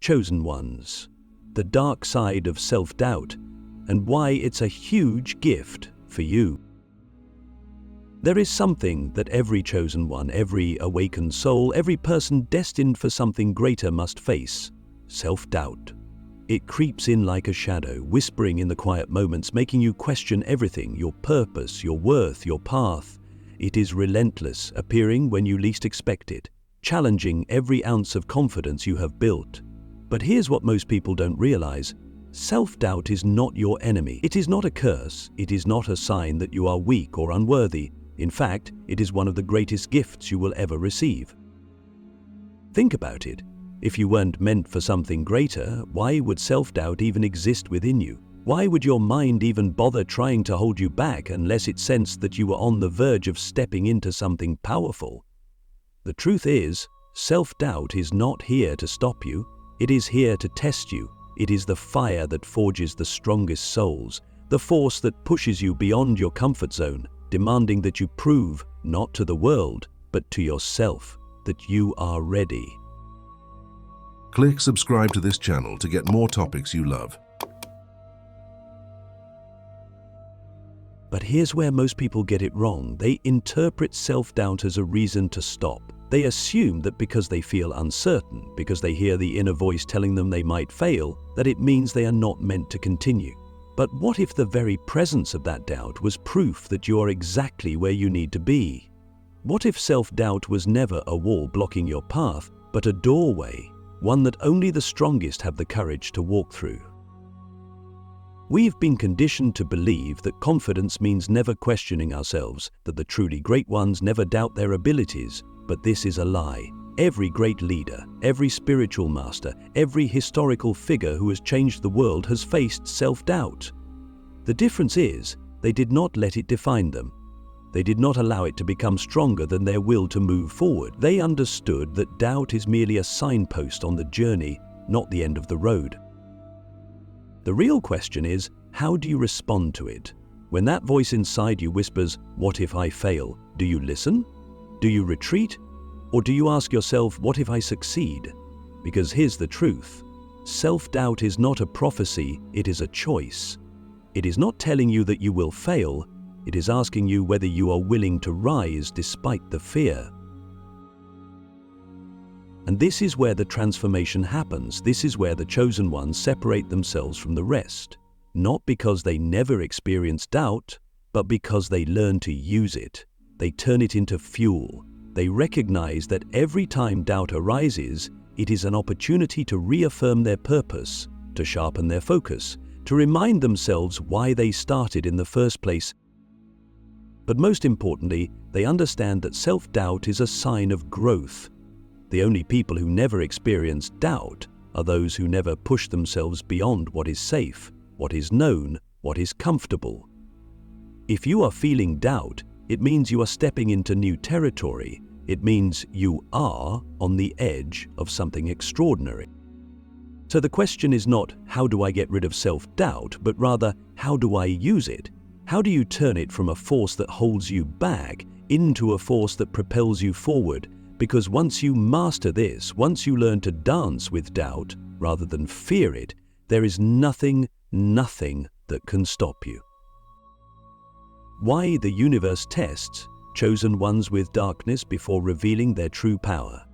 Chosen ones, the dark side of self-doubt, and why it's a huge gift for you. There is something that every chosen one, every awakened soul, every person destined for something greater must face: self-doubt. It creeps in like a shadow, whispering in the quiet moments, making you question everything: your purpose, your worth, your path. It is relentless, appearing when you least expect it, challenging every ounce of confidence you have built. But here's what most people don't realize: self-doubt is not your enemy. It is not a curse. It is not a sign that you are weak or unworthy. In fact, it is one of the greatest gifts you will ever receive. Think about it. If you weren't meant for something greater, why would self-doubt even exist within you? Why would your mind even bother trying to hold you back unless it sensed that you were on the verge of stepping into something powerful? The truth is, self-doubt is not here to stop you. It is here to test you. It is the fire that forges the strongest souls, the force that pushes you beyond your comfort zone, demanding that you prove, not to the world, but to yourself, that you are ready. Click subscribe to this channel to get more topics you love. But here's where most people get it wrong. They interpret self-doubt as a reason to stop. They assume that because they feel uncertain, because they hear the inner voice telling them they might fail, that it means they are not meant to continue. But what if the very presence of that doubt was proof that you are exactly where you need to be? What if self-doubt was never a wall blocking your path, but a doorway, one that only the strongest have the courage to walk through? We've been conditioned to believe that confidence means never questioning ourselves, that the truly great ones never doubt their abilities, but this is a lie. Every great leader, every spiritual master, every historical figure who has changed the world has faced self-doubt. The difference is, they did not let it define them. They did not allow it to become stronger than their will to move forward. They understood that doubt is merely a signpost on the journey, not the end of the road. The real question is, how do you respond to it? When that voice inside you whispers, "What if I fail?" do you listen? Do you retreat? Or do you ask yourself, "What if I succeed?" Because here's the truth. Self-doubt is not a prophecy, it is a choice. It is not telling you that you will fail, it is asking you whether you are willing to rise despite the fear. And this is where the transformation happens. This is where the chosen ones separate themselves from the rest. Not because they never experienced doubt, but because they learn to use it. They turn it into fuel. They recognize that every time doubt arises, it is an opportunity to reaffirm their purpose, to sharpen their focus, to remind themselves why they started in the first place. But most importantly, they understand that self-doubt is a sign of growth. The only people who never experience doubt are those who never push themselves beyond what is safe, what is known, what is comfortable. If you are feeling doubt, it means you are stepping into new territory. It means you are on the edge of something extraordinary. So the question is not, how do I get rid of self-doubt, but rather, how do I use it? How do you turn it from a force that holds you back into a force that propels you forward? Because once you master this, once you learn to dance with doubt rather than fear it, there is nothing that can stop you. Why the universe tests chosen ones with darkness before revealing their true power.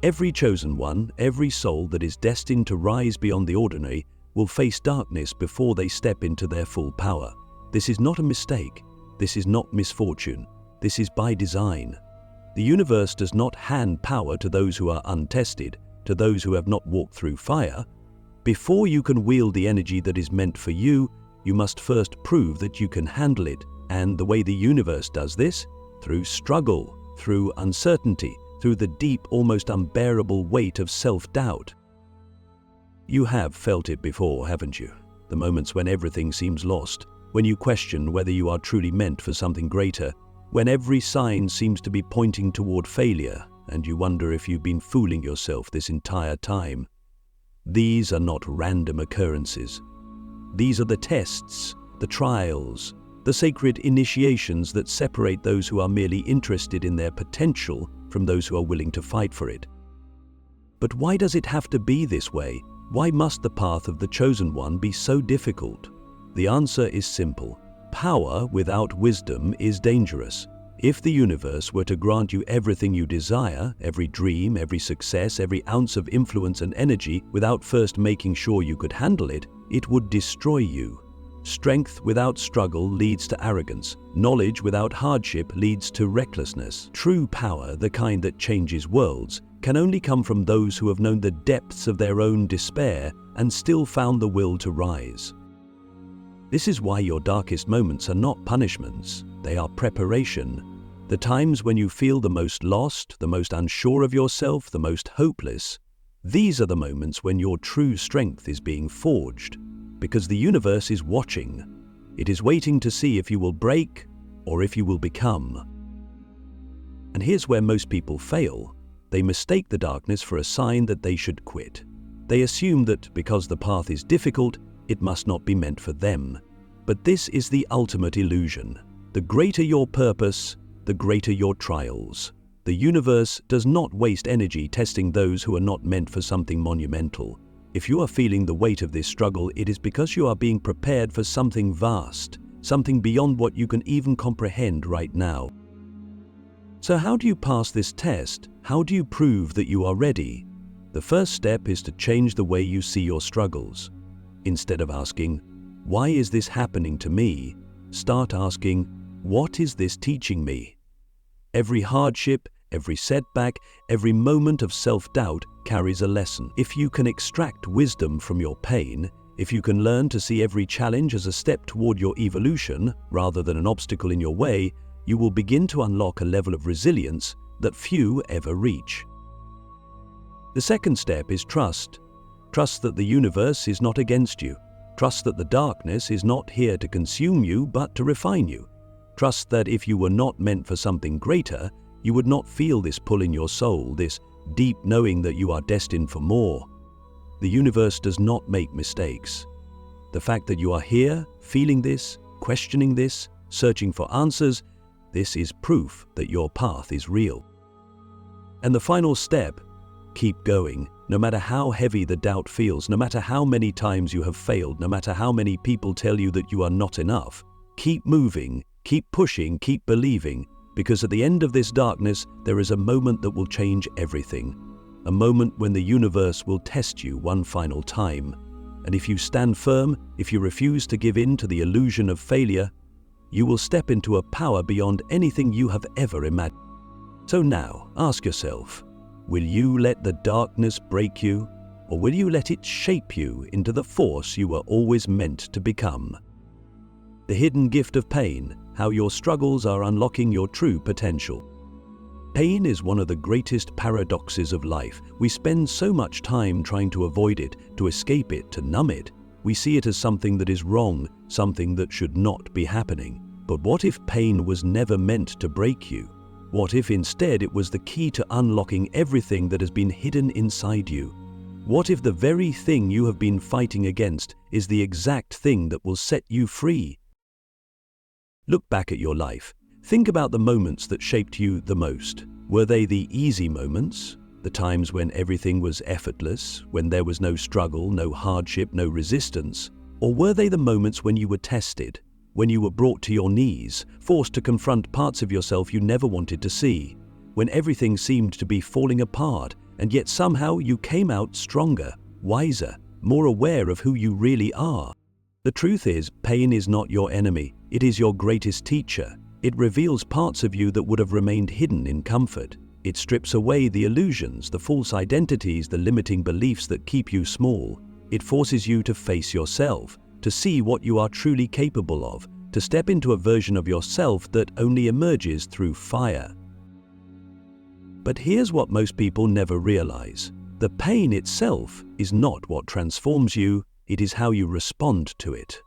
Every chosen one, every soul that is destined to rise beyond the ordinary, will face darkness before they step into their full power. This is not a mistake. This is not misfortune. This is by design. The universe does not hand power to those who are untested, to those who have not walked through fire. Before you can wield the energy that is meant for you, you must first prove that you can handle it. And the way the universe does this? Through struggle, through uncertainty, through the deep, almost unbearable weight of self-doubt. You have felt it before, haven't you? The moments when everything seems lost, when you question whether you are truly meant for something greater, when every sign seems to be pointing toward failure, and you wonder if you've been fooling yourself this entire time. These are not random occurrences. These are the tests, the trials, the sacred initiations that separate those who are merely interested in their potential from those who are willing to fight for it. But why does it have to be this way? Why must the path of the chosen one be so difficult? The answer is simple. Power without wisdom is dangerous. If the universe were to grant you everything you desire, every dream, every success, every ounce of influence and energy, without first making sure you could handle it, it would destroy you. Strength without struggle leads to arrogance. Knowledge without hardship leads to recklessness. True power, the kind that changes worlds, can only come from those who have known the depths of their own despair and still found the will to rise. This is why your darkest moments are not punishments, they are preparation. The times when you feel the most lost, the most unsure of yourself, the most hopeless, these are the moments when your true strength is being forged, because the universe is watching. It is waiting to see if you will break or if you will become. And here's where most people fail. They mistake the darkness for a sign that they should quit. They assume that because the path is difficult, it must not be meant for them. But this is the ultimate illusion. The greater your purpose, the greater your trials. The universe does not waste energy testing those who are not meant for something monumental. If you are feeling the weight of this struggle, it is because you are being prepared for something vast, something beyond what you can even comprehend right now. So how do you pass this test? How do you prove that you are ready? The first step is to change the way you see your struggles. Instead of asking, "Why is this happening to me?" start asking, "What is this teaching me?" Every hardship, every setback, every moment of self-doubt carries a lesson. If you can extract wisdom from your pain, if you can learn to see every challenge as a step toward your evolution rather than an obstacle in your way, you will begin to unlock a level of resilience that few ever reach. The second step is trust. Trust that the universe is not against you. Trust that the darkness is not here to consume you but to refine you. Trust that if you were not meant for something greater, you would not feel this pull in your soul, this deep knowing that you are destined for more. The universe does not make mistakes. The fact that you are here, feeling this, questioning this, searching for answers, this is proof that your path is real. And the final step, keep going. No matter how heavy the doubt feels, no matter how many times you have failed, no matter how many people tell you that you are not enough, keep moving, keep pushing, keep believing, because at the end of this darkness, there is a moment that will change everything. A moment when the universe will test you one final time. And if you stand firm, if you refuse to give in to the illusion of failure, you will step into a power beyond anything you have ever imagined. So now, ask yourself, will you let the darkness break you, or will you let it shape you into the force you were always meant to become? The hidden gift of pain, how your struggles are unlocking your true potential. Pain is one of the greatest paradoxes of life. We spend so much time trying to avoid it, to escape it, to numb it. We see it as something that is wrong, something that should not be happening. But what if pain was never meant to break you? What if instead it was the key to unlocking everything that has been hidden inside you? What if the very thing you have been fighting against is the exact thing that will set you free? Look back at your life. Think about the moments that shaped you the most. Were they the easy moments? The times when everything was effortless, when there was no struggle, no hardship, no resistance? Or were they the moments when you were tested, when you were brought to your knees, forced to confront parts of yourself you never wanted to see, when everything seemed to be falling apart, and yet somehow you came out stronger, wiser, more aware of who you really are? The truth is, pain is not your enemy. It is your greatest teacher. It reveals parts of you that would have remained hidden in comfort. It strips away the illusions, the false identities, the limiting beliefs that keep you small. It forces you to face yourself, to see what you are truly capable of, to step into a version of yourself that only emerges through fire. But here's what most people never realize. The pain itself is not what transforms you, it is how you respond to it.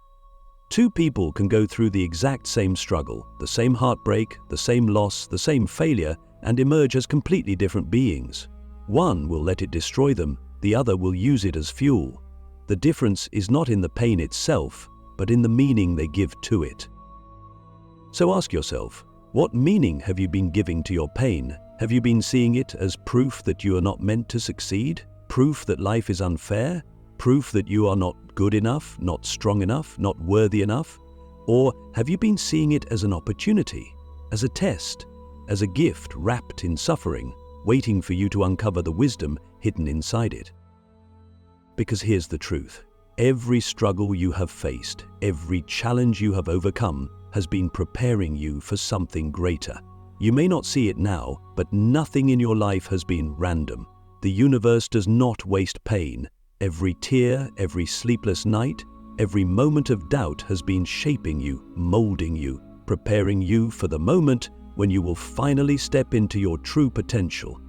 Two people can go through the exact same struggle, the same heartbreak, the same loss, the same failure, and emerge as completely different beings. One will let it destroy them, the other will use it as fuel. The difference is not in the pain itself, but in the meaning they give to it. So ask yourself, what meaning have you been giving to your pain? Have you been seeing it as proof that you are not meant to succeed? Proof that life is unfair? Proof that you are not good enough, not strong enough, not worthy enough? Or have you been seeing it as an opportunity, as a test, as a gift wrapped in suffering, waiting for you to uncover the wisdom hidden inside it? Because here's the truth. Every struggle you have faced, every challenge you have overcome has been preparing you for something greater. You may not see it now, but nothing in your life has been random. The universe does not waste pain. Every tear, every sleepless night, every moment of doubt has been shaping you, molding you, preparing you for the moment when you will finally step into your true potential.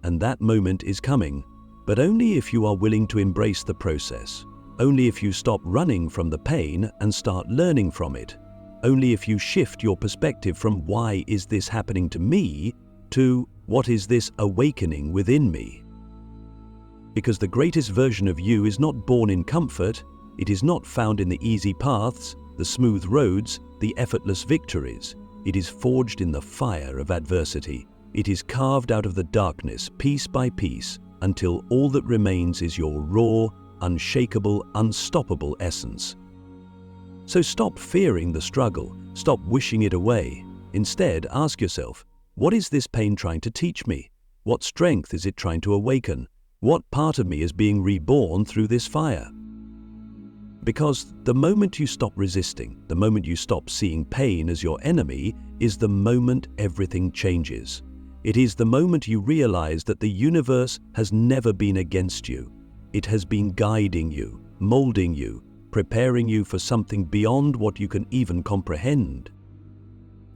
And that moment is coming, but only if you are willing to embrace the process. Only if you stop running from the pain and start learning from it. Only if you shift your perspective from "why is this happening to me" to "what is this awakening within me?" Because the greatest version of you is not born in comfort, it is not found in the easy paths, the smooth roads, the effortless victories. It is forged in the fire of adversity. It is carved out of the darkness piece by piece until all that remains is your raw, unshakable, unstoppable essence. So stop fearing the struggle, stop wishing it away. Instead, ask yourself, what is this pain trying to teach me? What strength is it trying to awaken? What part of me is being reborn through this fire? Because the moment you stop resisting, the moment you stop seeing pain as your enemy, is the moment everything changes. It is the moment you realize that the universe has never been against you. It has been guiding you, molding you, preparing you for something beyond what you can even comprehend.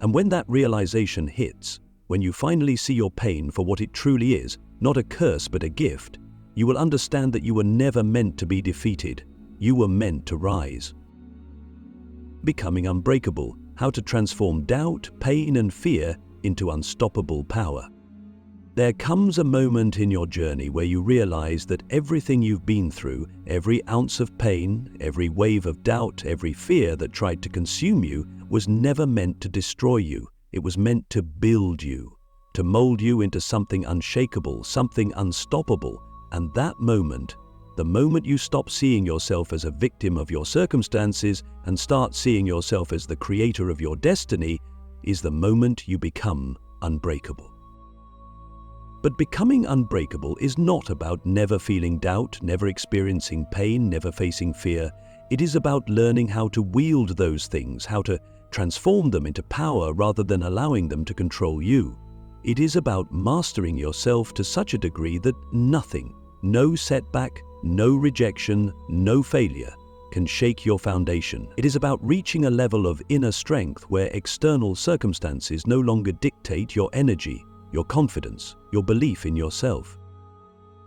And when that realization hits, when you finally see your pain for what it truly is, not a curse but a gift, you will understand that you were never meant to be defeated. You were meant to rise. Becoming unbreakable, how to transform doubt, pain, and fear into unstoppable power. There comes a moment in your journey where you realize that everything you've been through, every ounce of pain, every wave of doubt, every fear that tried to consume you, was never meant to destroy you. It was meant to build you, to mold you into something unshakable, something unstoppable. And that moment, the moment you stop seeing yourself as a victim of your circumstances and start seeing yourself as the creator of your destiny, is the moment you become unbreakable. But becoming unbreakable is not about never feeling doubt, never experiencing pain, never facing fear. It is about learning how to wield those things, how to transform them into power rather than allowing them to control you. It is about mastering yourself to such a degree that nothing, no setback, no rejection, no failure can shake your foundation. It is about reaching a level of inner strength where external circumstances no longer dictate your energy, your confidence, your belief in yourself.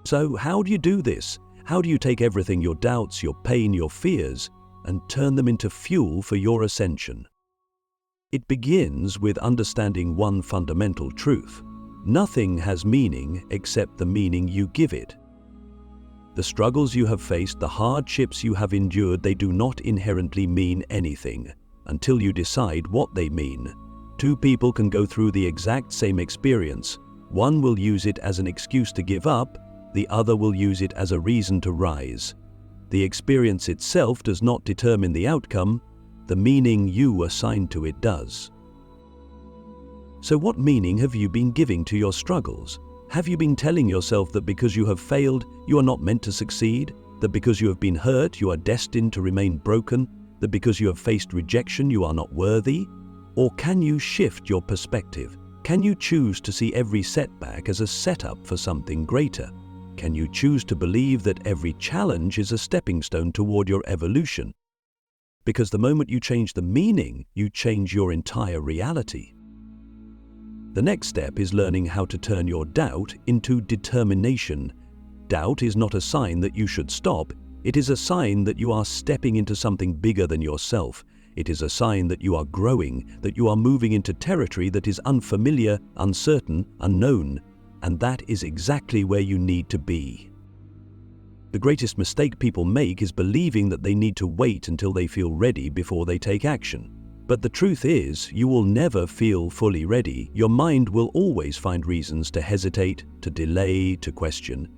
So how do you do this? How do you take everything, your doubts, your pain, your fears, and turn them into fuel for your ascension? It begins with understanding one fundamental truth. Nothing has meaning except the meaning you give it. The struggles you have faced, the hardships you have endured, they do not inherently mean anything until you decide what they mean. Two people can go through the exact same experience. One will use it as an excuse to give up, the other will use it as a reason to rise. The experience itself does not determine the outcome, the meaning you assign to it does. So what meaning have you been giving to your struggles? Have you been telling yourself that because you have failed, you are not meant to succeed? That because you have been hurt, you are destined to remain broken? That because you have faced rejection, you are not worthy? Or can you shift your perspective? Can you choose to see every setback as a setup for something greater? Can you choose to believe that every challenge is a stepping stone toward your evolution? Because the moment you change the meaning, you change your entire reality. The next step is learning how to turn your doubt into determination. Doubt is not a sign that you should stop. It is a sign that you are stepping into something bigger than yourself. It is a sign that you are growing, that you are moving into territory that is unfamiliar, uncertain, unknown. And that is exactly where you need to be. The greatest mistake people make is believing that they need to wait until they feel ready before they take action. But the truth is, you will never feel fully ready. Your mind will always find reasons to hesitate, to delay, to question.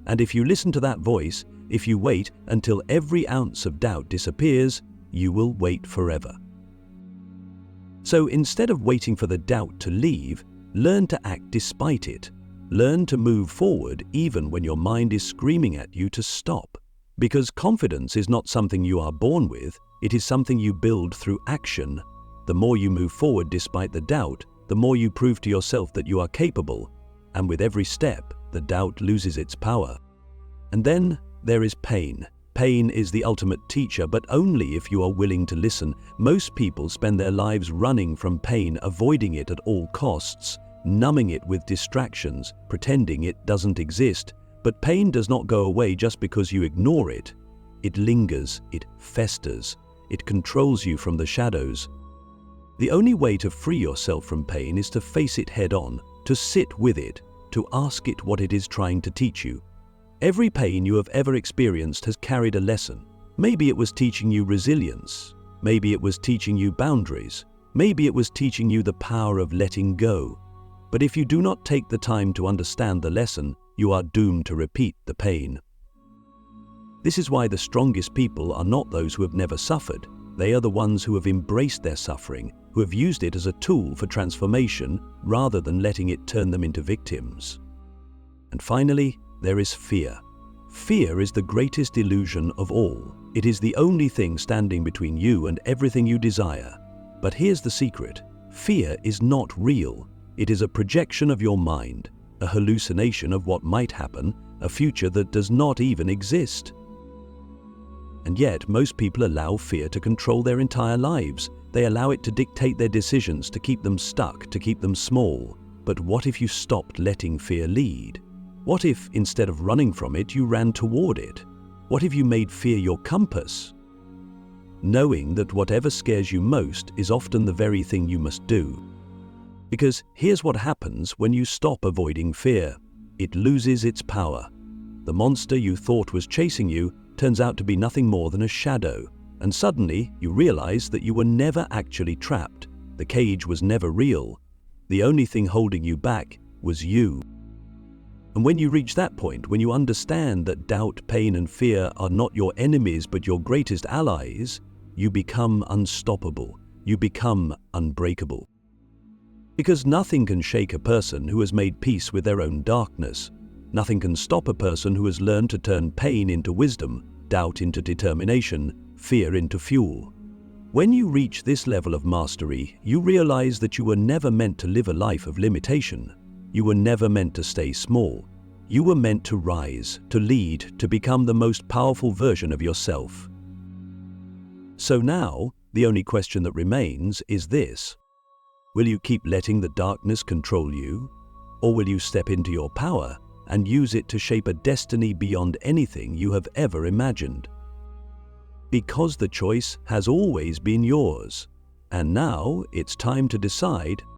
And if you listen to that voice, if you wait until every ounce of doubt disappears, you will wait forever. So instead of waiting for the doubt to leave, learn to act despite it. Learn to move forward even when your mind is screaming at you to stop. Because confidence is not something you are born with, it is something you build through action. The more you move forward despite the doubt, the more you prove to yourself that you are capable. And with every step, the doubt loses its power. And then there is pain. Pain is the ultimate teacher, but only if you are willing to listen. Most people spend their lives running from pain, avoiding it at all costs, numbing it with distractions, pretending it doesn't exist. But pain does not go away just because you ignore it. It lingers, it festers, it controls you from the shadows. The only way to free yourself from pain is to face it head on, to sit with it, to ask it what it is trying to teach you. Every pain you have ever experienced has carried a lesson. Maybe it was teaching you resilience. Maybe it was teaching you boundaries. Maybe it was teaching you the power of letting go. But if you do not take the time to understand the lesson, you are doomed to repeat the pain. This is why the strongest people are not those who have never suffered. They are the ones who have embraced their suffering, who have used it as a tool for transformation rather than letting it turn them into victims. And finally, there is fear. Fear is the greatest illusion of all. It is the only thing standing between you and everything you desire. But here's the secret. Fear is not real. It is a projection of your mind, a hallucination of what might happen, a future that does not even exist. And yet, most people allow fear to control their entire lives. They allow it to dictate their decisions, to keep them stuck, to keep them small. But what if you stopped letting fear lead? What if, instead of running from it, you ran toward it? What if you made fear your compass? Knowing that whatever scares you most is often the very thing you must do. Because here's what happens when you stop avoiding fear. It loses its power. The monster you thought was chasing you turns out to be nothing more than a shadow, and suddenly you realize that you were never actually trapped. The cage was never real. The only thing holding you back was you. And when you reach that point, when you understand that doubt, pain, and fear are not your enemies but your greatest allies, you become unstoppable. You become unbreakable. Because nothing can shake a person who has made peace with their own darkness. Nothing can stop a person who has learned to turn pain into wisdom, doubt into determination, fear into fuel. When you reach this level of mastery, you realize that you were never meant to live a life of limitation. You were never meant to stay small. You were meant to rise, to lead, to become the most powerful version of yourself. So now, the only question that remains is this. Will you keep letting the darkness control you? Or will you step into your power and use it to shape a destiny beyond anything you have ever imagined? Because the choice has always been yours. And now it's time to decide